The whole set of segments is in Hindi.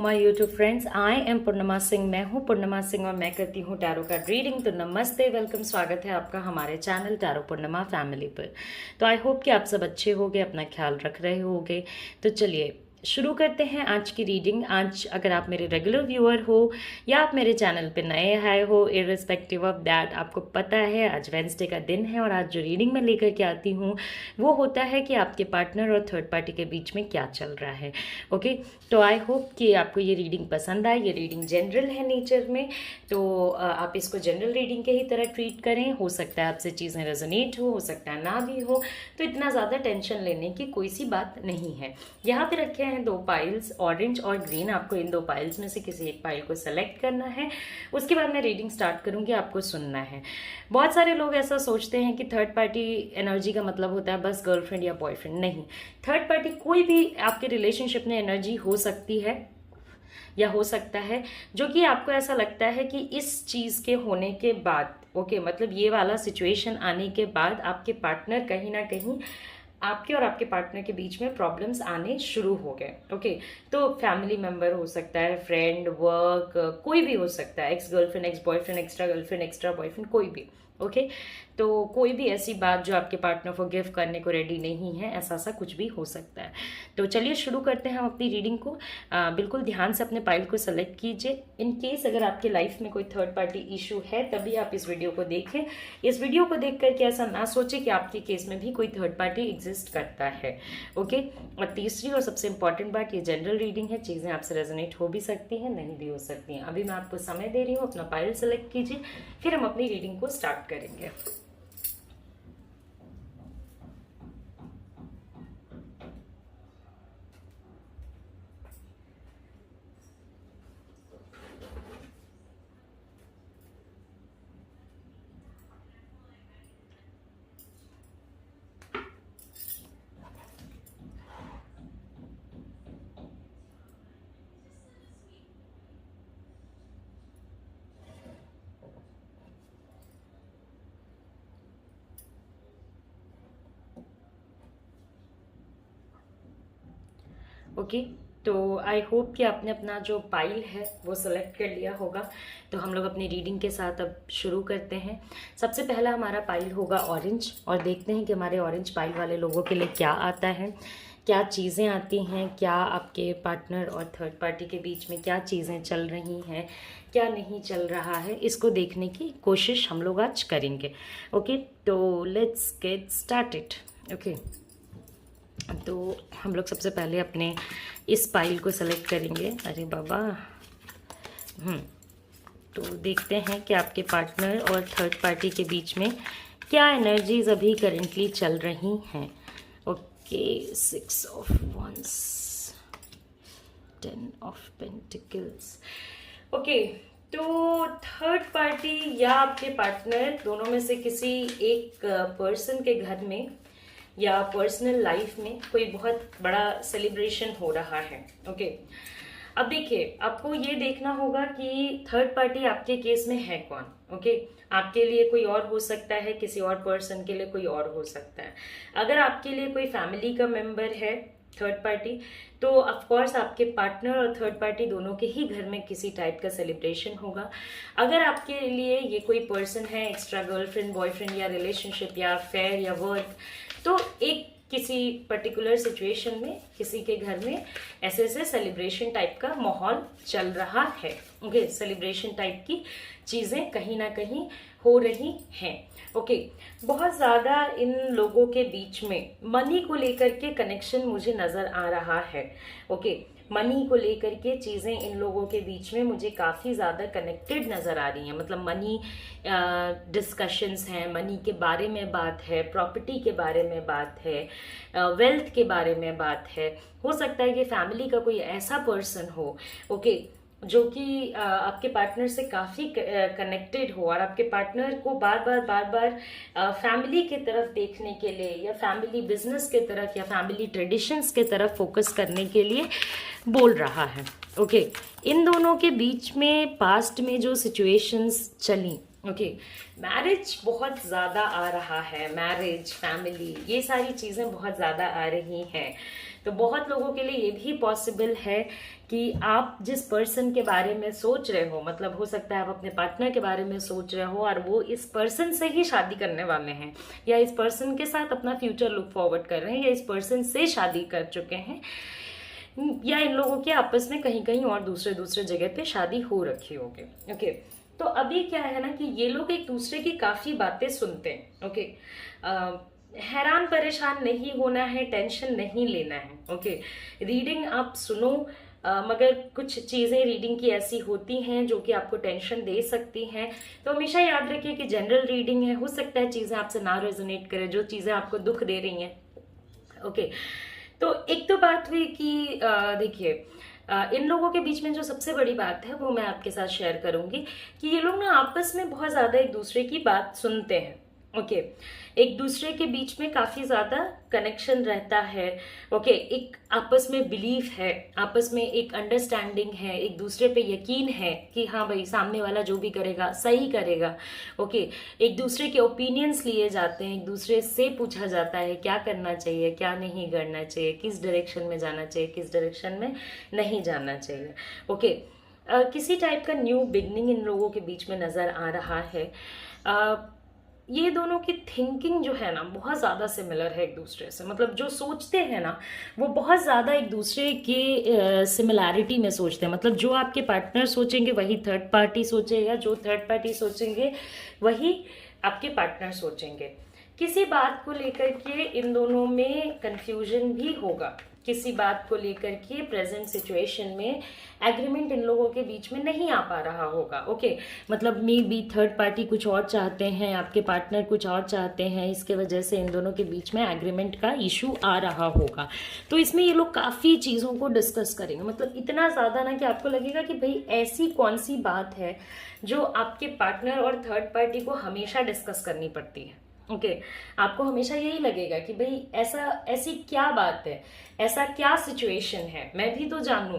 My YouTube friends, I am Purnima Singh. मैं हूँ पूर्णिमा सिंह और मैं करती हूँ टैरो का रीडिंग। तो नमस्ते, वेलकम, स्वागत है आपका हमारे चैनल टैरो पूर्णिमा फैमिली पर। तो आई होप कि आप सब अच्छे होंगे, अपना ख्याल रख रहे होंगे। तो चलिए शुरू करते हैं आज की रीडिंग। आज अगर आप मेरे रेगुलर व्यूअर हो या आप मेरे चैनल पे नए आए हो, इररिस्पेक्टिव ऑफ दैट, आपको पता है आज वेंसडे का दिन है और आज जो रीडिंग मैं लेकर के आती हूँ वो होता है कि आपके पार्टनर और थर्ड पार्टी के बीच में क्या चल रहा है। ओके, तो आई होप कि आपको ये रीडिंग पसंद आए। ये रीडिंग जनरल है नेचर में, तो आप इसको जनरल रीडिंग के ही तरह ट्रीट करें। हो सकता है आपसे चीज़ें रेजोनेट हो सकता है ना भी हो, तो इतना ज़्यादा टेंशन लेने की कोई सी बात नहीं है। यहाँ पे रखे हैं दो पाइल्स, ऑरेंज और ग्रीन। आपको इन दो पाइल्स में से किसी एक पाइल को सेलेक्ट करना है। उसके बाद मैं रीडिंग स्टार्ट करूँगी, आपको सुनना है। बहुत सारे लोग ऐसा सोचते हैं कि थर्ड पार्टी एनर्जी का मतलब होता है बस गर्लफ्रेंड या बॉयफ्रेंड। नहीं, थर्ड पार्टी कोई भी आपके रिलेशनशिप में एनर्जी हो सकती है या हो सकता है जो कि आपको ऐसा लगता है कि इस चीज़ के होने के बाद, ओके, मतलब ये वाला सिचुएशन आने के बाद आपके पार्टनर कहीं ना कहीं आपके और आपके पार्टनर के बीच में प्रॉब्लम्स आने शुरू हो गए। ओके, तो फैमिली मेंबर हो सकता है, फ्रेंड, वर्क, कोई भी हो सकता है, ex girlfriend, ex boyfriend, extra girlfriend, extra boyfriend, कोई भी। ओके, तो कोई भी ऐसी बात जो आपके पार्टनर को गिव करने को रेडी नहीं है, ऐसा कुछ भी हो सकता है। तो चलिए शुरू करते हैं हम अपनी रीडिंग को। बिल्कुल ध्यान से अपने पाइल को सेलेक्ट कीजिए। इन केस अगर आपके लाइफ में कोई थर्ड पार्टी इशू है तभी आप इस वीडियो को देखें। इस वीडियो को देख करके ऐसा ना सोचें कि आपके केस में भी कोई थर्ड पार्टी एग्जिस्ट करता है। ओके, और तीसरी और सबसे इंपॉर्टेंट बात, ये जनरल रीडिंग है, चीज़ें आपसे रेजोनेट हो भी सकती हैं, नहीं भी हो सकती हैं। अभी मैं आपको समय दे रही हूँ, अपना पाइल सेलेक्ट कीजिए, फिर हम अपनी रीडिंग को स्टार्ट करेंगे। ओके, तो आई होप कि आपने अपना जो पाइल है वो सेलेक्ट कर लिया होगा। तो हम लोग अपनी रीडिंग के साथ अब शुरू करते हैं। सबसे पहला हमारा पाइल होगा ऑरेंज, और देखते हैं कि हमारे ऑरेंज पाइल वाले लोगों के लिए क्या आता है, क्या चीज़ें आती हैं, क्या आपके पार्टनर और थर्ड पार्टी के बीच में क्या चीज़ें चल रही हैं, क्या नहीं चल रहा है, इसको देखने की कोशिश हम लोग आज करेंगे। ओके, तो लेट्स गेट स्टार्टेड। ओके, तो हम लोग सबसे पहले अपने इस पाइल को सेलेक्ट करेंगे। अरे बाबा, तो देखते हैं कि आपके पार्टनर और थर्ड पार्टी के बीच में क्या एनर्जीज अभी करेंटली चल रही हैं। Okay, 6 of wands, 10 of pentacles. Okay, तो थर्ड पार्टी या आपके पार्टनर दोनों में से किसी एक पर्सन के घर में या पर्सनल लाइफ में कोई बहुत बड़ा सेलिब्रेशन हो रहा है। ओके, अब देखिए, आपको ये देखना होगा कि थर्ड पार्टी आपके केस में है कौन। ओके, आपके लिए कोई और हो सकता है, किसी और पर्सन के लिए कोई और हो सकता है। अगर आपके लिए कोई फैमिली का मेंबर है थर्ड पार्टी, तो ऑफ कोर्स आपके पार्टनर और थर्ड पार्टी दोनों के ही घर में किसी टाइप का सेलिब्रेशन होगा। अगर आपके लिए ये कोई पर्सन है, एक्स्ट्रा गर्लफ्रेंड, बॉयफ्रेंड या रिलेशनशिप या अफेयर या वर्क, तो एक किसी पर्टिकुलर सिचुएशन में किसी के घर में ऐसे सेलिब्रेशन टाइप का माहौल चल रहा है। ओके, सेलिब्रेशन टाइप की चीज़ें कहीं ना कहीं हो रही हैं। ओके, बहुत ज़्यादा इन लोगों के बीच में मनी को लेकर के कनेक्शन मुझे नज़र आ रहा है। ओके, मनी को लेकर के चीज़ें इन लोगों के बीच में मुझे काफ़ी ज़्यादा कनेक्टेड नज़र आ रही हैं। मतलब मनी डिस्कशंस हैं, मनी के बारे में बात है, प्रॉपर्टी के बारे में बात है, वेल्थ के बारे में बात है। हो सकता है कि फैमिली का कोई ऐसा पर्सन हो, ओके, जो कि आपके पार्टनर से काफ़ी कनेक्टेड हो और आपके पार्टनर को बार बार फैमिली की तरफ देखने के लिए या फैमिली बिजनेस के तरफ या फैमिली ट्रेडिशंस के तरफ फोकस करने के लिए बोल रहा है। ओके, इन दोनों के बीच में पास्ट में जो सिचुएशंस चली, ओके, मैरिज बहुत ज़्यादा आ रहा है, मैरिज, फैमिली, ये सारी चीज़ें बहुत ज़्यादा आ रही हैं। तो बहुत लोगों के लिए ये भी पॉसिबल है कि आप जिस पर्सन के बारे में सोच रहे हो, मतलब हो सकता है आप अपने पार्टनर के बारे में सोच रहे हो और वो इस पर्सन से ही शादी करने वाले हैं, या इस पर्सन के साथ अपना फ्यूचर लुक फॉरवर्ड कर रहे हैं, या इस पर्सन से शादी कर चुके हैं, या इन लोगों के आपस में कहीं कहीं और दूसरे दूसरे जगह पे शादी हो रखी होगी। ओके, तो अभी क्या है ना कि ये लोग एक दूसरे की काफी बातें सुनते हैं। ओके, हैरान परेशान नहीं होना है, टेंशन नहीं लेना है। ओके, रीडिंग आप सुनो, मगर कुछ चीजें रीडिंग की ऐसी होती हैं जो कि आपको टेंशन दे सकती हैं। तो हमेशा याद रखिए कि जनरल रीडिंग है, हो सकता है चीजें आपसे ना रेजोनेट करे, जो चीजें आपको दुख दे रही हैं। ओके, तो एक तो बात हुई कि देखिए, इन लोगों के बीच में जो सबसे बड़ी बात है वो मैं आपके साथ शेयर करूंगी कि ये लोग ना आपस में बहुत ज्यादा एक दूसरे की बात सुनते हैं। ओके, एक दूसरे के बीच में काफी ज्यादा कनेक्शन रहता है। ओके, एक आपस में बिलीफ है, आपस में एक अंडरस्टैंडिंग है, एक दूसरे पे यकीन है कि हाँ भाई सामने वाला जो भी करेगा सही करेगा। ओके, एक दूसरे के ओपिनियंस लिए जाते हैं, एक दूसरे से पूछा जाता है क्या करना चाहिए, क्या नहीं करना चाहिए, किस डायरेक्शन में जाना चाहिए, किस डायरेक्शन में नहीं जाना चाहिए। ओके, किसी टाइप का न्यू बिगनिंग इन लोगों के बीच में नजर आ रहा है। ये दोनों की थिंकिंग जो है ना बहुत ज़्यादा सिमिलर है एक दूसरे से, मतलब जो सोचते हैं ना वो बहुत ज़्यादा एक दूसरे के सिमिलैरिटी में सोचते हैं। मतलब जो आपके पार्टनर सोचेंगे वही थर्ड पार्टी सोचेगा, जो थर्ड पार्टी सोचेंगे वही आपके पार्टनर सोचेंगे। किसी बात को लेकर के इन दोनों में कंफ्यूजन भी होगा, किसी बात को लेकर के प्रेजेंट सिचुएशन में एग्रीमेंट इन लोगों के बीच में नहीं आ पा रहा होगा। ओके, मतलब मे बी थर्ड पार्टी कुछ और चाहते हैं, आपके पार्टनर कुछ और चाहते हैं, इसके वजह से इन दोनों के बीच में एग्रीमेंट का इशू आ रहा होगा। तो इसमें ये लोग काफ़ी चीज़ों को डिस्कस करेंगे, मतलब इतना ज़्यादा ना कि आपको लगेगा कि भाई ऐसी कौन सी बात है जो आपके पार्टनर और थर्ड पार्टी को हमेशा डिस्कस करनी पड़ती है। ओके, आपको हमेशा यही लगेगा कि भाई ऐसी क्या बात है, ऐसा क्या सिचुएशन है, मैं भी तो जानूं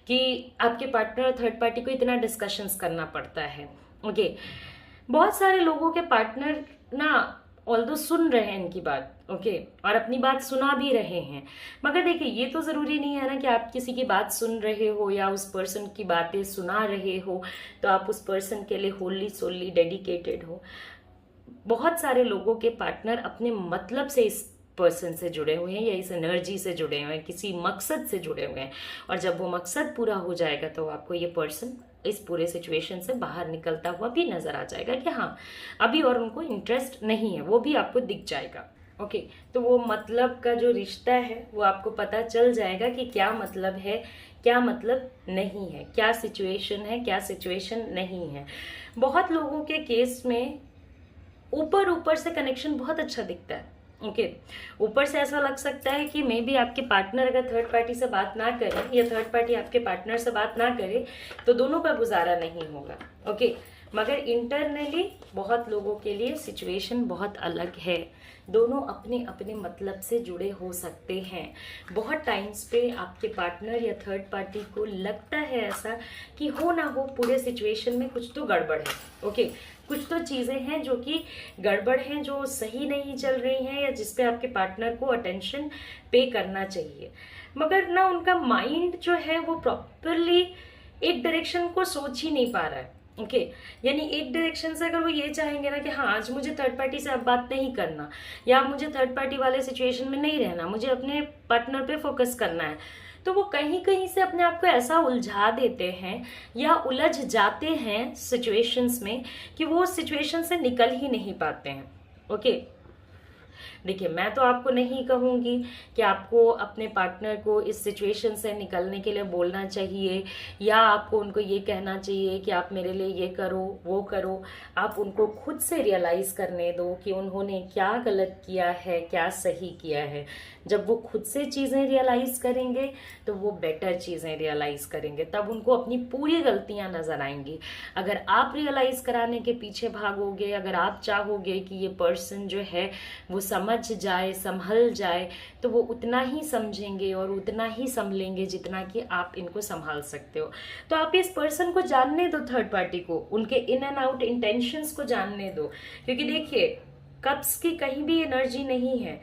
कि आपके पार्टनर और थर्ड पार्टी को इतना डिस्कशंस करना पड़ता है। ओके, बहुत सारे लोगों के पार्टनर ना ऑल्दो सुन रहे हैं इनकी बात, ओके, और अपनी बात सुना भी रहे हैं, मगर देखिए ये तो जरूरी नहीं है ना कि आप किसी की बात सुन रहे हो या उस पर्सन की बातें सुना रहे हो तो आप उस पर्सन के लिए होली सोली डेडिकेटेड हो। बहुत सारे लोगों के पार्टनर अपने मतलब से इस पर्सन से जुड़े हुए हैं या इस एनर्जी से जुड़े हुए हैं, किसी मकसद से जुड़े हुए हैं, और जब वो मकसद पूरा हो जाएगा तो आपको ये पर्सन इस पूरे सिचुएशन से बाहर निकलता हुआ भी नजर आ जाएगा कि हाँ अभी और उनको इंटरेस्ट नहीं है, वो भी आपको दिख जाएगा। ओके, तो वो मतलब का जो रिश्ता है वो आपको पता चल जाएगा कि क्या मतलब है, क्या मतलब नहीं है, क्या सिचुएशन है, क्या सिचुएशन नहीं है। बहुत लोगों के केस में ऊपर ऊपर से कनेक्शन बहुत अच्छा दिखता है। ओके, ऊपर से ऐसा लग सकता है कि मे बी आपके पार्टनर अगर थर्ड पार्टी से बात ना करे या थर्ड पार्टी आपके पार्टनर से बात ना करे तो दोनों का गुजारा नहीं होगा। ओके, मगर इंटरनली बहुत लोगों के लिए सिचुएशन बहुत अलग है, दोनों अपने अपने मतलब से जुड़े हो सकते हैं। बहुत टाइम्स पे आपके पार्टनर या थर्ड पार्टी को लगता है ऐसा कि हो ना हो पूरे सिचुएशन में कुछ तो गड़बड़ है। ओके, कुछ तो चीजें हैं जो कि गड़बड़ हैं, जो सही नहीं चल रही हैं, या जिसपे आपके पार्टनर को अटेंशन पे करना चाहिए, मगर ना उनका माइंड जो है वो प्रॉपरली एक डायरेक्शन को सोच ही नहीं पा रहा है। ओके, यानी एक डायरेक्शन से अगर वो ये चाहेंगे ना कि हाँ आज मुझे थर्ड पार्टी से अब बात नहीं करना, या मुझे थर्ड पार्टी वाले सिचुएशन में नहीं रहना, मुझे अपने पार्टनर पे फोकस करना है, तो वो कहीं कहीं से अपने आप को ऐसा उलझा देते हैं या उलझ जाते हैं सिचुएशंस में कि वो सिचुएशन से निकल ही नहीं पाते हैं। ओके, देखिए मैं तो आपको नहीं कहूंगी कि आपको अपने पार्टनर को इस सिचुएशन से निकलने के लिए बोलना चाहिए या आपको उनको ये कहना चाहिए कि आप मेरे लिए ये करो वो करो। आप उनको खुद से रियलाइज करने दो कि उन्होंने क्या गलत किया है, क्या सही किया है। जब वो खुद से चीजें रियलाइज करेंगे तो वो बेटर चीजें रियलाइज करेंगे, तब उनको अपनी पूरी गलतियां नजर आएंगी। अगर आप रियलाइज कराने के पीछे भागोगे, अगर आप चाहोगे कि ये पर्सन जो है वो समझ जाए, संभल जाए, तो वो उतना ही समझेंगे और उतना ही संभलेंगे जितना कि आप इनको संभाल सकते हो। तो आप इस पर्सन को जानने दो, थर्ड पार्टी को, उनके इन एंड आउट इंटेंशंस को जानने दो। क्योंकि देखिए, कप्स की कहीं भी एनर्जी नहीं है,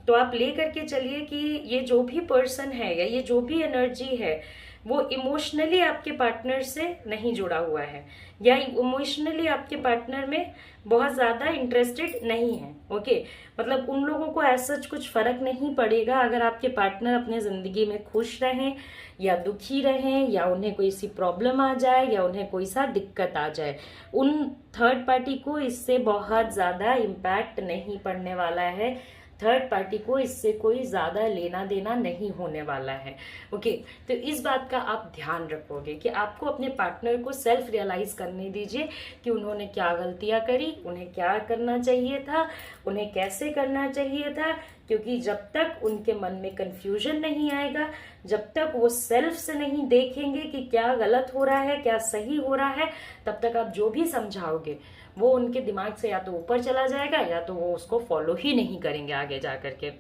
तो आप ले करके चलिए कि ये जो भी पर्सन है या ये जो भी एनर्जी है वो इमोशनली आपके पार्टनर से नहीं जुड़ा हुआ है, या इमोशनली आपके पार्टनर में बहुत ज़्यादा इंटरेस्टेड नहीं है। ओके, मतलब उन लोगों को ऐसा कुछ फर्क नहीं पड़ेगा अगर आपके पार्टनर अपने ज़िंदगी में खुश रहें या दुखी रहें, या उन्हें कोई सी प्रॉब्लम आ जाए या उन्हें कोई सा दिक्कत आ जाए। उन थर्ड पार्टी को इससे बहुत ज़्यादा इम्पैक्ट नहीं पड़ने वाला है, थर्ड पार्टी को इससे कोई ज़्यादा लेना देना नहीं होने वाला है। ओके, तो इस बात का आप ध्यान रखोगे कि आपको अपने पार्टनर को सेल्फ रियलाइज करने दीजिए कि उन्होंने क्या गलतियां करी, उन्हें क्या करना चाहिए था, उन्हें कैसे करना चाहिए था। क्योंकि जब तक उनके मन में कंफ्यूजन नहीं आएगा, जब तक वो सेल्फ से नहीं देखेंगे कि क्या गलत हो रहा है क्या सही हो रहा है, तब तक आप जो भी समझाओगे वो उनके दिमाग से या तो ऊपर चला जाएगा या तो वो उसको फॉलो ही नहीं करेंगे आगे जा करके।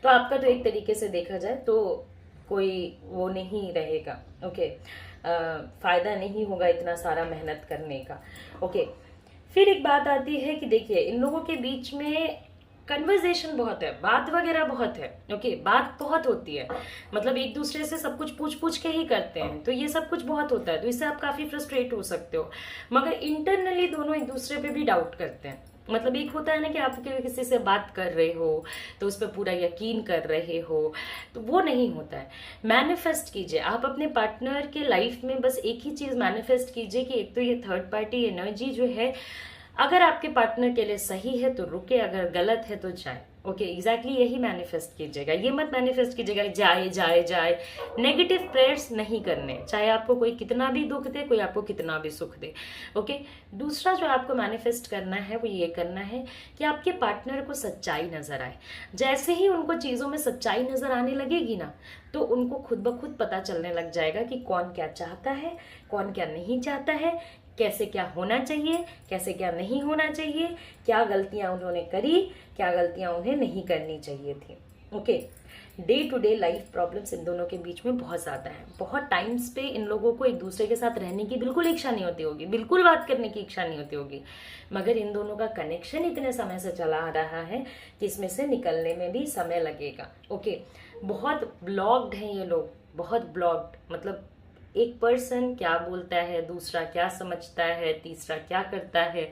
तो आपका तो एक तरीके से देखा जाए तो कोई वो नहीं रहेगा। ओके, फायदा नहीं होगा इतना सारा मेहनत करने का। ओके, फिर एक बात आती है कि देखिए, इन लोगों के बीच में कन्वर्सेशन बहुत है, बात वगैरह बहुत है। ओके, बात बहुत होती है, मतलब एक दूसरे से सब कुछ पूछ पूछ के ही करते हैं, तो ये सब कुछ बहुत होता है, तो इससे आप काफी फ्रस्ट्रेट हो सकते हो। मगर इंटरनली दोनों एक दूसरे पे भी डाउट करते हैं। मतलब एक होता है ना कि आप किसी से बात कर रहे हो तो उस पर पूरा यकीन कर रहे हो, तो वो नहीं होता है। मैनिफेस्ट कीजिए, आप अपने पार्टनर के लाइफ में बस एक ही चीज मैनिफेस्ट कीजिए कि एक तो ये थर्ड पार्टी एनर्जी जो है, अगर आपके पार्टनर के लिए सही है तो रुके, अगर गलत है तो जाए। ओके, एग्जैक्टली यही मैनिफेस्ट कीजिएगा। ये मत मैनिफेस्ट कीजिएगा जाए जाए जाए। नेगेटिव प्रेयर्स नहीं करने, चाहे आपको कोई कितना भी दुख दे, कोई आपको कितना भी सुख दे। ओके, दूसरा जो आपको मैनिफेस्ट करना है वो ये करना है कि आपके पार्टनर को सच्चाई नजर आए। जैसे ही उनको चीजों में सच्चाई नजर आने लगेगी ना, तो उनको खुद ब खुद पता चलने लग जाएगा कि कौन क्या चाहता है, कौन क्या नहीं चाहता है, कैसे क्या होना चाहिए, कैसे क्या नहीं होना चाहिए, क्या गलतियां उन्होंने करी, क्या गलतियां उन्हें नहीं करनी चाहिए थी। Okay, day to day life problems इन दोनों के बीच में बहुत ज़्यादा है। बहुत टाइम्स पे इन लोगों को एक दूसरे के साथ रहने की बिल्कुल इच्छा नहीं होती होगी, बिल्कुल बात करने की इच्छा नहीं होती होगी, मगर इन दोनों का कनेक्शन इतने समय से चला आ रहा है कि इसमें से निकलने में भी समय लगेगा। ओके, बहुत ब्लॉक्ड हैं ये लोग, बहुत ब्लॉक्ड। मतलब एक पर्सन क्या बोलता है, दूसरा क्या समझता है, तीसरा क्या करता है,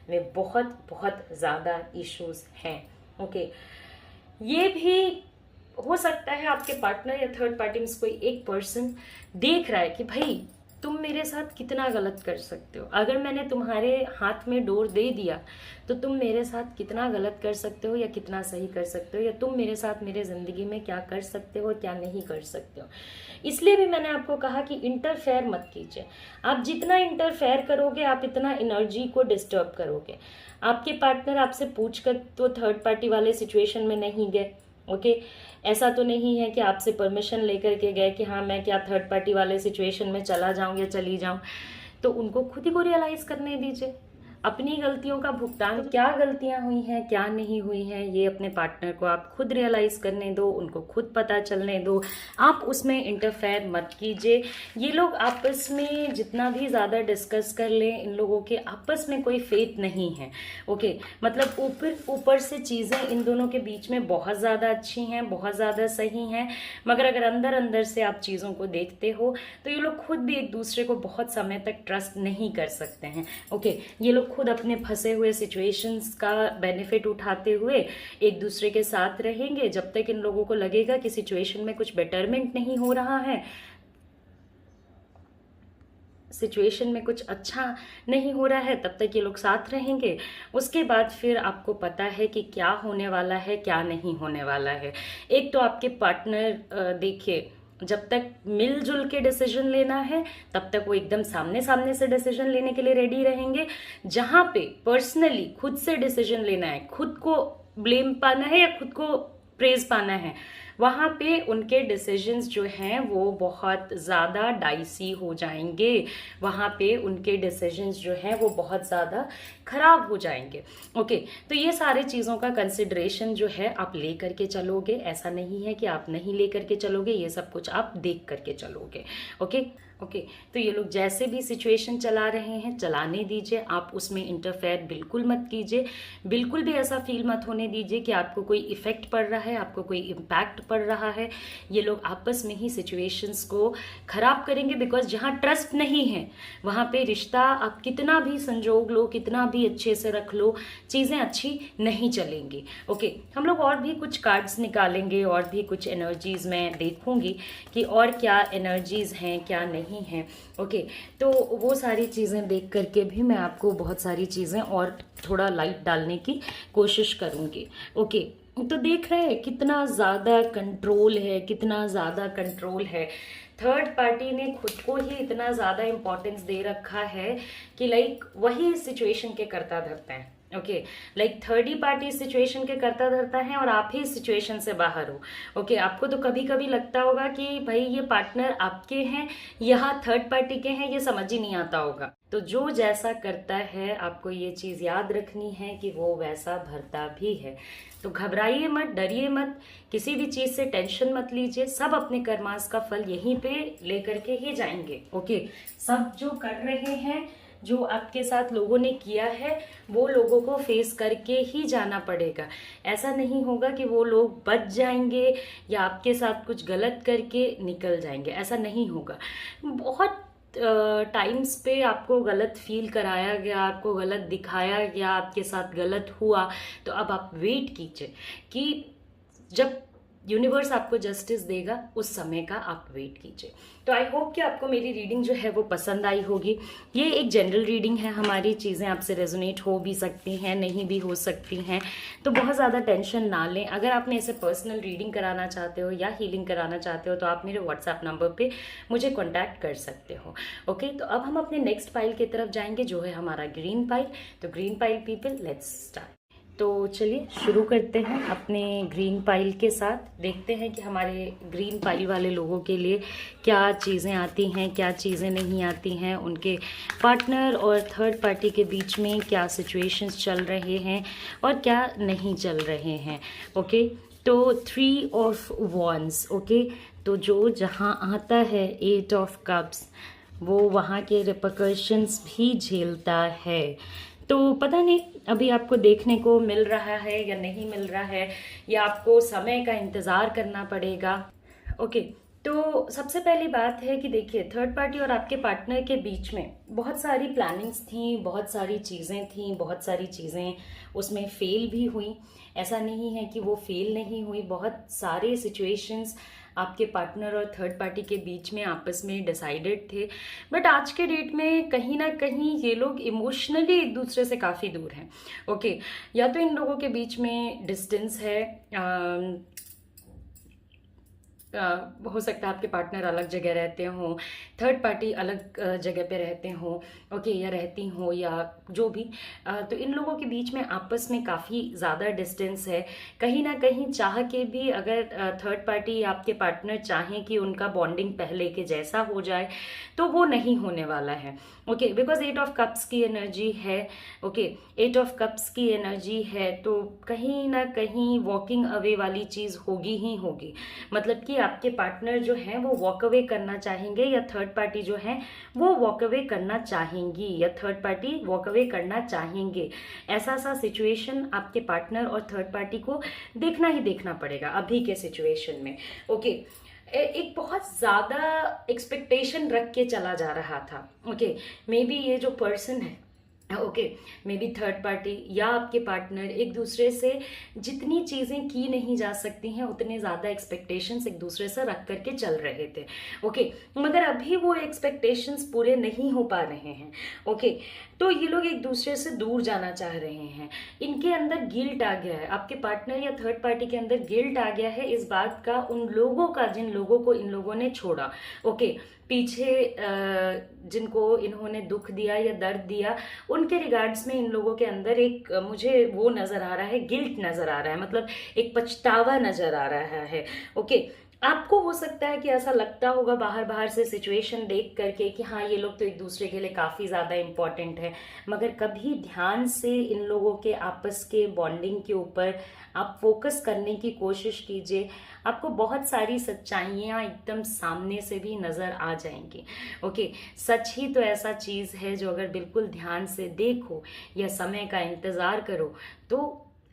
वे बहुत बहुत ज़्यादा इश्यूज हैं। ओके, ये भी हो सकता है आपके पार्टनर या थर्ड पार्टी में कोई एक पर्सन देख रहा है कि भाई तुम मेरे साथ कितना गलत कर सकते हो, अगर मैंने तुम्हारे हाथ में डोर दे दिया तो तुम मेरे साथ कितना गलत कर सकते हो या कितना सही कर सकते हो, या तुम मेरे साथ मेरे ज़िंदगी में क्या कर सकते हो क्या नहीं कर सकते हो। इसलिए भी मैंने आपको कहा कि इंटरफेयर मत कीजिए। आप जितना इंटरफेयर करोगे आप इतना एनर्जी को डिस्टर्ब करोगे। आपके पार्टनर आपसे पूछ कर तो थर्ड पार्टी वाले सिचुएशन में नहीं गए। ओके, ऐसा तो नहीं है कि आपसे परमिशन लेकर के गए कि हाँ मैं क्या थर्ड पार्टी वाले सिचुएशन में चला जाऊं या चली जाऊं। तो उनको खुद ही को रियलाइज करने दीजिए अपनी गलतियों का भुगतान, क्या गलतियां हुई हैं क्या नहीं हुई हैं, ये अपने पार्टनर को आप खुद रियलाइज करने दो, उनको खुद पता चलने दो। आप उसमें इंटरफेयर मत कीजिए। ये लोग आपस में जितना भी ज़्यादा डिस्कस कर लें, इन लोगों के आपस में कोई फेथ नहीं है। ओके, मतलब ऊपर से चीज़ें इन दोनों के बीच में बहुत ज़्यादा अच्छी हैं, बहुत ज़्यादा सही हैं, मगर अगर अंदर अंदर से आप चीज़ों को देखते हो तो ये लोग खुद भी एक दूसरे को बहुत समय तक ट्रस्ट नहीं कर सकते हैं। ओके, ये लोग खुद अपने फंसे हुए सिचुएशंस का बेनिफिट उठाते हुए एक दूसरे के साथ रहेंगे जब तक इन लोगों को लगेगा कि सिचुएशन में कुछ बेटरमेंट नहीं हो रहा है, सिचुएशन में कुछ अच्छा नहीं हो रहा है, तब तक ये लोग साथ रहेंगे। उसके बाद फिर आपको पता है कि क्या होने वाला है क्या नहीं होने वाला है। एक तो आपके पार्टनर देखिए, जब तक मिलजुल के डिसीजन लेना है तब तक वो एकदम सामने सामने से डिसीजन लेने के लिए रेडी रहेंगे। जहां पे पर्सनली खुद से डिसीजन लेना है, खुद को ब्लेम पाना है या खुद को प्रेज पाना है, वहाँ पे उनके डिसीजंस जो हैं वो बहुत ज़्यादा डाइसी हो जाएंगे, वहाँ पे उनके डिसीजंस जो हैं वो बहुत ज़्यादा खराब हो जाएंगे। ओके, तो ये सारे चीज़ों का कंसिडरेशन जो है आप ले करके चलोगे, ऐसा नहीं है कि आप नहीं ले करके चलोगे, ये सब कुछ आप देख करके चलोगे। ओके ओके, तो ये लोग जैसे भी सिचुएशन चला रहे हैं चलाने दीजिए, आप उसमें इंटरफेयर बिल्कुल मत कीजिए, बिल्कुल भी ऐसा फील मत होने दीजिए कि आपको कोई इफेक्ट पड़ रहा है, आपको कोई इम्पैक्ट पड़ रहा है। ये लोग आपस में ही सिचुएशंस को खराब करेंगे, बिकॉज जहाँ ट्रस्ट नहीं है वहाँ पे रिश्ता आप कितना भी संजोग लो, कितना भी अच्छे से रख लो, चीज़ें अच्छी नहीं चलेंगी। ओके, हम लोग और भी कुछ कार्ड्स निकालेंगे, और भी कुछ एनर्जीज मैं देखूंगी कि और क्या एनर्जीज हैं क्या नहीं है। ओके, तो वो सारी चीज़ें देख करके भी मैं आपको बहुत सारी चीज़ें और थोड़ा लाइट डालने की कोशिश करूँगी। ओके, तो देख रहे हैं कितना ज़्यादा कंट्रोल है, कितना ज़्यादा कंट्रोल है। थर्ड पार्टी ने खुद को ही इतना ज़्यादा इम्पोर्टेंस दे रखा है कि लाइक वही सिचुएशन के करता धरता है। ओके, लाइक थर्ड ही पार्टी सिचुएशन के करता धरता है और आप ही सिचुएशन से बाहर हो। ओके, आपको तो कभी कभी लगता होगा कि भाई ये पार्टनर आपके हैं यहाँ थर्ड पार्टी के हैं, ये समझ ही नहीं आता होगा। तो जो जैसा करता है आपको ये चीज़ याद रखनी है कि वो वैसा भरता भी है। तो घबराइए मत, डरिए मत, किसी भी चीज़ से टेंशन मत लीजिए, सब अपने कर्मास का फल यहीं पे लेकर के ही जाएंगे। ओके, सब जो कर रहे हैं, जो आपके साथ लोगों ने किया है, वो लोगों को फेस करके ही जाना पड़ेगा। ऐसा नहीं होगा कि वो लोग बच जाएंगे या आपके साथ कुछ गलत करके निकल जाएंगे, ऐसा नहीं होगा। बहुत टाइम्स पे आपको गलत फील कराया गया, आपको गलत दिखाया गया, आपके साथ गलत हुआ, तो अब आप वेट कीजिए कि जब यूनिवर्स आपको जस्टिस देगा उस समय का आप वेट कीजिए। तो आई होप कि आपको मेरी रीडिंग जो है वो पसंद आई होगी। ये एक जनरल रीडिंग है हमारी, चीज़ें आपसे रेजोनेट हो भी सकती हैं, नहीं भी हो सकती हैं, तो बहुत ज़्यादा टेंशन ना लें। अगर आपने ऐसे पर्सनल रीडिंग कराना चाहते हो या हीलिंग कराना चाहते हो तो आप मेरे व्हाट्सएप नंबर पे मुझे कॉन्टैक्ट कर सकते हो। ओके, तो अब हम अपने नेक्स्ट पाइल की तरफ जाएंगे जो है हमारा ग्रीन पाइल। तो green pile people, let's start. तो चलिए शुरू करते हैं अपने ग्रीन पाइल के साथ। देखते हैं कि हमारे ग्रीन पाइल वाले लोगों के लिए क्या चीज़ें आती हैं, क्या चीज़ें नहीं आती हैं, उनके पार्टनर और थर्ड पार्टी के बीच में क्या सिचुएशंस चल रहे हैं और क्या नहीं चल रहे हैं। ओके, तो 3 ऑफ वॉन्ड्स। ओके, तो जो जहाँ आता है 8 ऑफ कप्स, वो वहाँ के रिपरकशंस भी झेलता है। तो पता नहीं अभी आपको देखने को मिल रहा है या नहीं मिल रहा है, या आपको समय का इंतज़ार करना पड़ेगा। ओके, तो सबसे पहली बात है कि देखिए थर्ड पार्टी और आपके पार्टनर के बीच में बहुत सारी प्लानिंग्स थी, बहुत सारी चीज़ें थी, बहुत सारी चीज़ें उसमें फेल भी हुई। ऐसा नहीं है कि वो फेल नहीं हुई, बहुत सारे सिचुएशंस आपके पार्टनर और थर्ड पार्टी के बीच में आपस में डिसाइडेड थे। बट आज के डेट में कहीं ना कहीं ये लोग इमोशनली एक दूसरे से काफ़ी दूर हैं। ओके, या तो इन लोगों के बीच में डिस्टेंस है, हो सकता है आपके पार्टनर अलग जगह रहते हों, थर्ड पार्टी अलग जगह पे रहते हों, ओके, या रहती हों, या जो भी। तो इन लोगों के बीच में आपस में काफ़ी ज़्यादा डिस्टेंस है। कहीं ना कहीं चाह के भी अगर थर्ड पार्टी या आपके पार्टनर चाहें कि उनका बॉन्डिंग पहले के जैसा हो जाए तो वो नहीं होने वाला है। ओके, बिकॉज 8 ऑफ कप्स की एनर्जी है। ओके, 8 ऑफ कप्स की एनर्जी है, तो कहीं ना कहीं वॉकिंग अवे वाली चीज़ होगी ही होगी। मतलब कि आपके पार्टनर जो हैं वो वॉक अवे करना चाहेंगे, या थर्ड पार्टी जो है वो वॉक अवे करना चाहेंगी, या थर्ड पार्टी वॉक अवे करना चाहेंगे। ऐसा सा सिचुएशन आपके पार्टनर और थर्ड पार्टी को देखना ही देखना पड़ेगा अभी के सिचुएशन में। ओके, एक बहुत ज़्यादा एक्सपेक्टेशन रख के चला जा रहा था। ओके, मे बी ये जो पर्सन है, okay, may be third party या आपके पार्टनर एक दूसरे से जितनी चीज़ें की नहीं जा सकती हैं उतने ज़्यादा एक्सपेक्टेशंस एक दूसरे से रख करके चल रहे थे। ओके, मगर अभी वो एक्सपेक्टेशंस पूरे नहीं हो पा रहे हैं। ओके, तो ये लोग एक दूसरे से दूर जाना चाह रहे हैं। इनके अंदर गिल्ट आ गया है, आपके पार्टनर या थर्ड पार्टी के अंदर गिल्ट आ गया है इस बात का, उन लोगों का जिन लोगों को इन लोगों ने छोड़ा। ओके, पीछे जिनको इन्होंने दुख दिया या दर्द दिया, उनके रिगार्ड्स में इन लोगों के अंदर एक मुझे वो नजर आ रहा है, गिल्ट नजर आ रहा है, मतलब एक पछतावा नजर आ रहा है। ओके, आपको हो सकता है कि ऐसा लगता होगा बाहर बाहर से सिचुएशन देख करके कि हाँ ये लोग तो एक दूसरे के लिए काफ़ी ज़्यादा इम्पोर्टेंट है, मगर कभी ध्यान से इन लोगों के आपस के बॉन्डिंग के ऊपर आप फोकस करने की कोशिश कीजिए। आपको बहुत सारी सच्चाइयाँ एकदम सामने से भी नज़र आ जाएंगी। ओके, सच ही तो ऐसा चीज़ है जो अगर बिल्कुल ध्यान से देखो या समय का इंतज़ार करो तो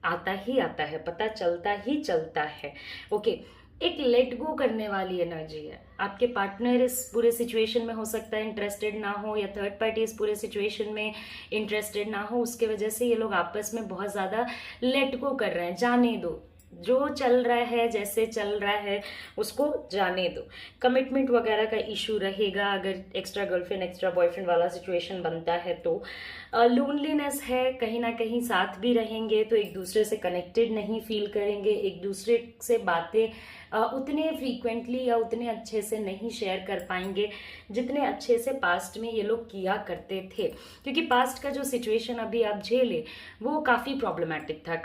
आता ही आता है, पता चलता ही चलता है। ओके, एक लेट गो करने वाली एनर्जी है। आपके पार्टनर इस पूरे सिचुएशन में हो सकता है इंटरेस्टेड ना हो, या थर्ड पार्टी इस पूरे सिचुएशन में इंटरेस्टेड ना हो, उसके वजह से ये लोग आपस में बहुत ज़्यादा लेट गो कर रहे हैं। जाने दो, जो चल रहा है जैसे चल रहा है उसको जाने दो। कमिटमेंट वगैरह का इशू रहेगा अगर एक्स्ट्रा गर्लफ्रेंड एक्स्ट्रा बॉयफ्रेंड वाला सिचुएशन बनता है तो। लोनलीनेस है, कहीं ना कहीं साथ भी रहेंगे तो एक दूसरे से कनेक्टेड नहीं फील करेंगे, एक दूसरे से बातें उतने फ्रीक्वेंटली या उतने अच्छे से नहीं शेयर कर पाएंगे जितने अच्छे से पास्ट में ये लोग किया करते थे, क्योंकि पास्ट का जो सिचुएशन अभी आप झेले वो काफ़ी प्रॉब्लमेटिक था,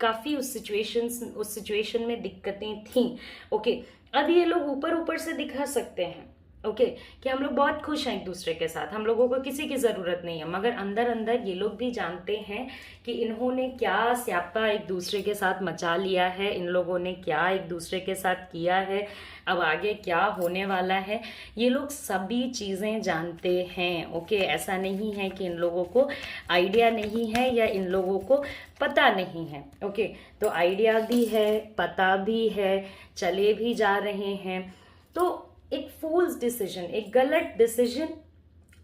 काफ़ी उस सिचुएशन में दिक्कतें थीं। ओके, अब ये लोग ऊपर ऊपर से दिखा सकते हैं ओके कि हम लोग बहुत खुश हैं एक दूसरे के साथ, हम लोगों को किसी की ज़रूरत नहीं है, मगर अंदर अंदर ये लोग भी जानते हैं कि इन्होंने क्या स्यापा एक दूसरे के साथ मचा लिया है, इन लोगों ने क्या एक दूसरे के साथ किया है, अब आगे क्या होने वाला है, ये लोग सभी चीज़ें जानते हैं। ओके, ऐसा नहीं है कि इन लोगों को आइडिया नहीं है या इन लोगों को पता नहीं है। ओके, तो आइडिया भी है, पता भी है, चले भी जा रहे हैं। तो एक फूल्स डिसीजन, एक गलत डिसीजन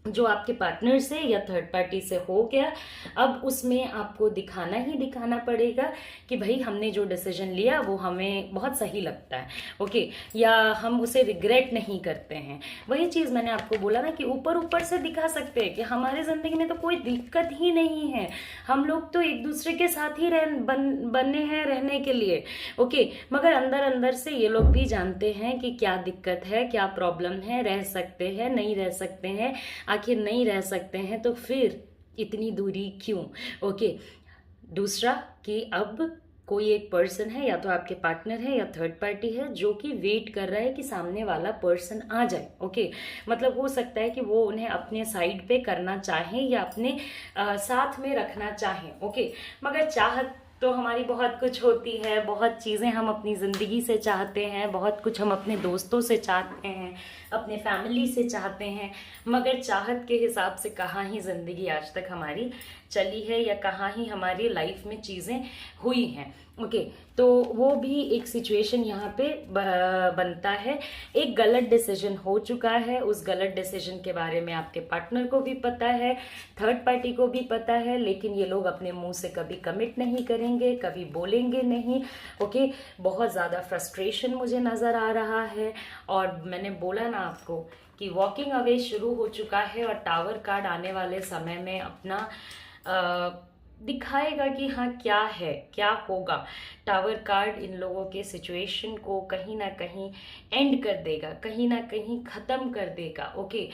जो आपके पार्टनर से या थर्ड पार्टी से हो गया, अब उसमें आपको दिखाना ही दिखाना पड़ेगा कि भाई हमने जो डिसीजन लिया वो हमें बहुत सही लगता है। ओके, या हम उसे रिग्रेट नहीं करते हैं। वही चीज़ मैंने आपको बोला ना कि ऊपर ऊपर से दिखा सकते हैं कि हमारे ज़िंदगी में तो कोई दिक्कत ही नहीं है, हम लोग तो एक दूसरे के साथ ही बने हैं रहने के लिए। ओके, मगर अंदर अंदर से ये लोग भी जानते हैं कि क्या दिक्कत है, क्या प्रॉब्लम है, रह सकते हैं नहीं रह सकते हैं, आखिर नहीं रह सकते हैं तो फिर इतनी दूरी क्यों। ओके, दूसरा कि अब कोई एक पर्सन है, या तो आपके पार्टनर है या थर्ड पार्टी है, जो कि वेट कर रहा है कि सामने वाला पर्सन आ जाए। ओके, मतलब हो सकता है कि वो उन्हें अपने साइड पे करना चाहें या अपने साथ में रखना चाहें। ओके, मगर चाहत तो हमारी बहुत कुछ होती है, बहुत चीज़ें हम अपनी ज़िंदगी से चाहते हैं, बहुत कुछ हम अपने दोस्तों से चाहते हैं, अपने फैमिली से चाहते हैं, मगर चाहत के हिसाब से कहाँ ही ज़िंदगी आज तक हमारी चली है या कहाँ ही हमारी लाइफ में चीज़ें हुई हैं। ओके, तो वो भी एक सिचुएशन यहाँ पे बनता है। एक गलत डिसीजन हो चुका है, उस गलत डिसीजन के बारे में आपके पार्टनर को भी पता है, थर्ड पार्टी को भी पता है, लेकिन ये लोग अपने मुंह से कभी कमिट नहीं करेंगे, कभी बोलेंगे नहीं। ओके, बहुत ज़्यादा फ्रस्ट्रेशन मुझे नज़र आ रहा है, और मैंने बोला ना आपको कि वॉकिंग अवे शुरू हो चुका है, और टावर कार्ड आने वाले समय में अपना दिखाएगा कि हाँ क्या है, क्या होगा। टावर कार्ड इन लोगों के सिचुएशन को कहीं ना कहीं एंड कर देगा, कहीं ना कहीं ख़त्म कर देगा। ओके,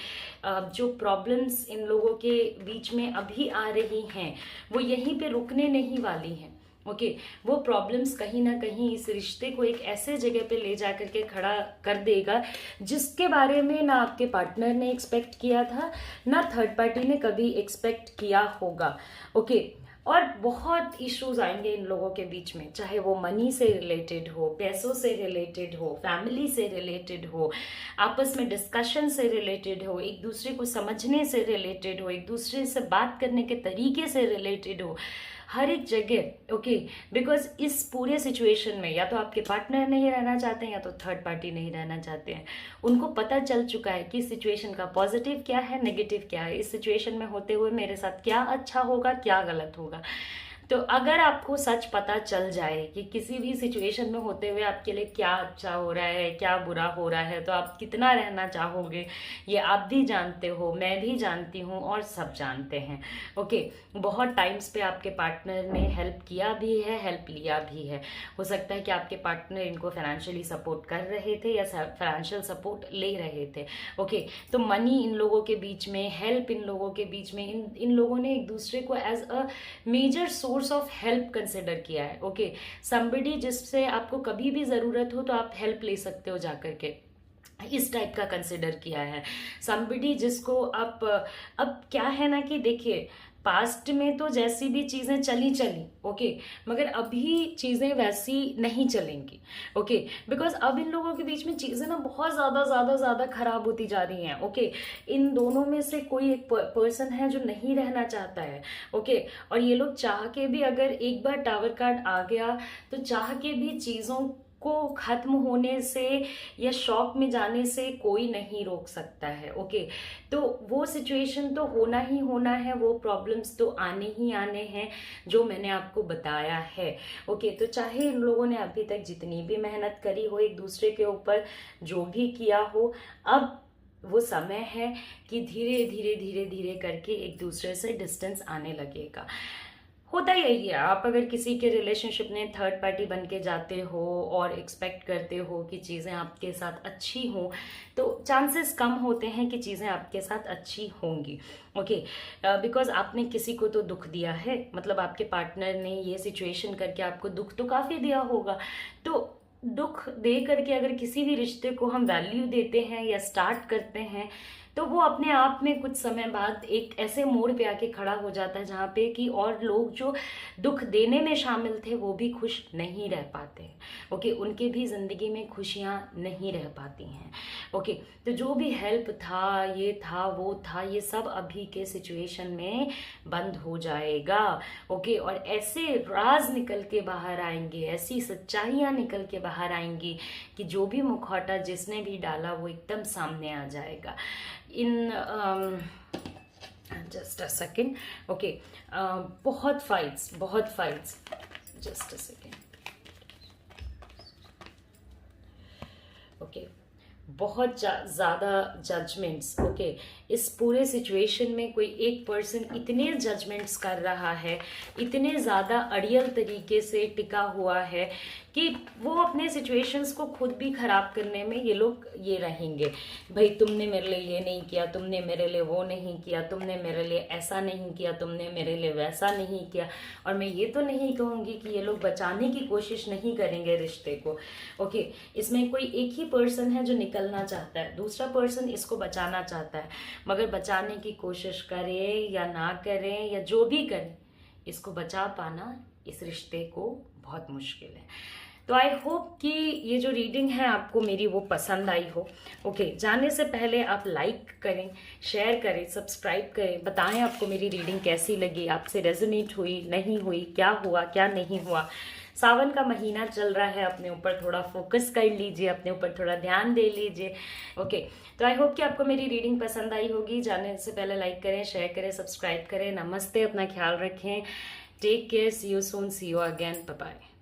जो प्रॉब्लम्स इन लोगों के बीच में अभी आ रही हैं वो यहीं पे रुकने नहीं वाली हैं। ओके, वो प्रॉब्लम्स कहीं ना कहीं इस रिश्ते को एक ऐसे जगह पे ले जा करके खड़ा कर देगा जिसके बारे में ना आपके पार्टनर ने एक्सपेक्ट किया था, ना थर्ड पार्टी ने कभी एक्सपेक्ट किया होगा। ओके, और बहुत इश्यूज आएंगे इन लोगों के बीच में, चाहे वो मनी से रिलेटेड हो, पैसों से रिलेटेड हो, फैमिली से रिलेटेड हो, आपस में डिस्कशन से रिलेटेड हो, एक दूसरे को समझने से रिलेटेड हो, एक दूसरे से बात करने के तरीके से रिलेटेड हो, हर एक जगह। ओके, बिकॉज इस पूरे सिचुएशन में या तो आपके पार्टनर नहीं रहना चाहते हैं या तो थर्ड पार्टी नहीं रहना चाहते हैं। उनको पता चल चुका है कि सिचुएशन का पॉजिटिव क्या है, नेगेटिव क्या है, इस सिचुएशन में होते हुए मेरे साथ क्या अच्छा होगा, क्या गलत होगा। तो अगर आपको सच पता चल जाए कि किसी भी सिचुएशन में होते हुए आपके लिए क्या अच्छा हो रहा है, क्या बुरा हो रहा है, तो आप कितना रहना चाहोगे, ये आप भी जानते हो, मैं भी जानती हूँ और सब जानते हैं। ओके, बहुत टाइम्स पे आपके पार्टनर ने हेल्प किया भी है, हेल्प लिया भी है। हो सकता है कि आपके पार्टनर इनको फाइनेंशियली सपोर्ट कर रहे थे या फाइनेंशियल सपोर्ट ले रहे थे। ओके, तो मनी इन लोगों के बीच में, हेल्प इन लोगों के बीच में, इन लोगों ने एक दूसरे को as a major source of help consider किया है। ओके, समबडी जिससे आपको कभी भी ज़रूरत हो तो आप हेल्प ले सकते हो जाकर के, इस टाइप का कंसिडर किया है। समबडी जिसको आप, अब क्या है ना कि देखिए, पास्ट में तो जैसी भी चीज़ें चली ओके, मगर अभी चीज़ें वैसी नहीं चलेंगी। ओके, बिकॉज अब इन लोगों के बीच में चीज़ें ना बहुत ज़्यादा खराब होती जा रही हैं। ओके, इन दोनों में से कोई एक पर्सन है जो नहीं रहना चाहता है। ओके, और ये लोग चाह के भी, अगर एक बार टावर कार्ड आ गया तो चाह के भी चीज़ों को खत्म होने से या शॉक में जाने से कोई नहीं रोक सकता है। ओके, तो वो सिचुएशन तो होना ही होना है, वो प्रॉब्लम्स तो आने ही आने हैं जो मैंने आपको बताया है। ओके, तो चाहे इन लोगों ने अभी तक जितनी भी मेहनत करी हो एक दूसरे के ऊपर, जो भी किया हो, अब वो समय है कि धीरे धीरे करके एक दूसरे से डिस्टेंस आने लगेगा। होता यही है, आप अगर किसी के रिलेशनशिप में थर्ड पार्टी बन के जाते हो और एक्सपेक्ट करते हो कि चीज़ें आपके साथ अच्छी हों, तो चांसेस कम होते हैं कि चीज़ें आपके साथ अच्छी होंगी। ओके, बिकॉज आपने किसी को तो दुख दिया है, मतलब आपके पार्टनर ने ये सिचुएशन करके आपको दुख तो काफ़ी दिया होगा। तो दुख दे करके अगर किसी भी रिश्ते को हम वैल्यू देते हैं या स्टार्ट करते हैं, तो वो अपने आप में कुछ समय बाद एक ऐसे मोड़ पे आके खड़ा हो जाता है जहाँ पे कि और लोग जो दुख देने में शामिल थे वो भी खुश नहीं रह पाते। ओके, उनके भी ज़िंदगी में खुशियाँ नहीं रह पाती हैं। ओके, तो जो भी हेल्प था, ये था, वो था, ये सब अभी के सिचुएशन में बंद हो जाएगा। ओके, और ऐसे राज निकल के बाहर आएंगे, ऐसी सच्चाइयाँ निकल के बाहर आएंगी कि जो भी मुखौटा जिसने भी डाला वो एकदम सामने आ जाएगा। In just a second. Okay, बहुत fights, just a second. Okay, बहुत ज़्यादा जजमेंट्स। ओके, इस पूरे सिचुएशन में कोई एक पर्सन इतने जजमेंट्स कर रहा है, इतने ज़्यादा अड़ियल तरीके से टिका हुआ है कि वो अपने सिचुएशंस को खुद भी ख़राब करने में ये लोग ये रहेंगे। भाई तुमने मेरे लिए ये नहीं किया, तुमने मेरे लिए वो नहीं किया, तुमने मेरे लिए ऐसा नहीं किया, तुमने मेरे लिए वैसा नहीं किया। और मैं ये तो नहीं कहूँगी कि ये लोग बचाने की कोशिश नहीं करेंगे रिश्ते को। ओके, इसमें कोई एक ही पर्सन है जो निकलना चाहता है, दूसरा पर्सन इसको बचाना चाहता है, मगर बचाने की कोशिश करे या ना करें या जो भी करें, इसको बचा पाना इस रिश्ते को बहुत मुश्किल है। तो आई होप कि ये जो रीडिंग है आपको मेरी वो पसंद आई हो। ओके, जाने से पहले आप लाइक करें, शेयर करें, सब्सक्राइब करें, बताएं आपको मेरी रीडिंग कैसी लगी, आपसे रेजोनेट हुई नहीं हुई, क्या हुआ क्या नहीं हुआ। सावन का महीना चल रहा है, अपने ऊपर थोड़ा फोकस कर लीजिए, अपने ऊपर थोड़ा ध्यान दे लीजिए। ओके, तो आई होप कि आपको मेरी रीडिंग पसंद आई होगी। जाने से पहले लाइक करें, शेयर करें, सब्सक्राइब करें। नमस्ते, अपना ख्याल रखें, take care, see you soon, see you again, bye bye.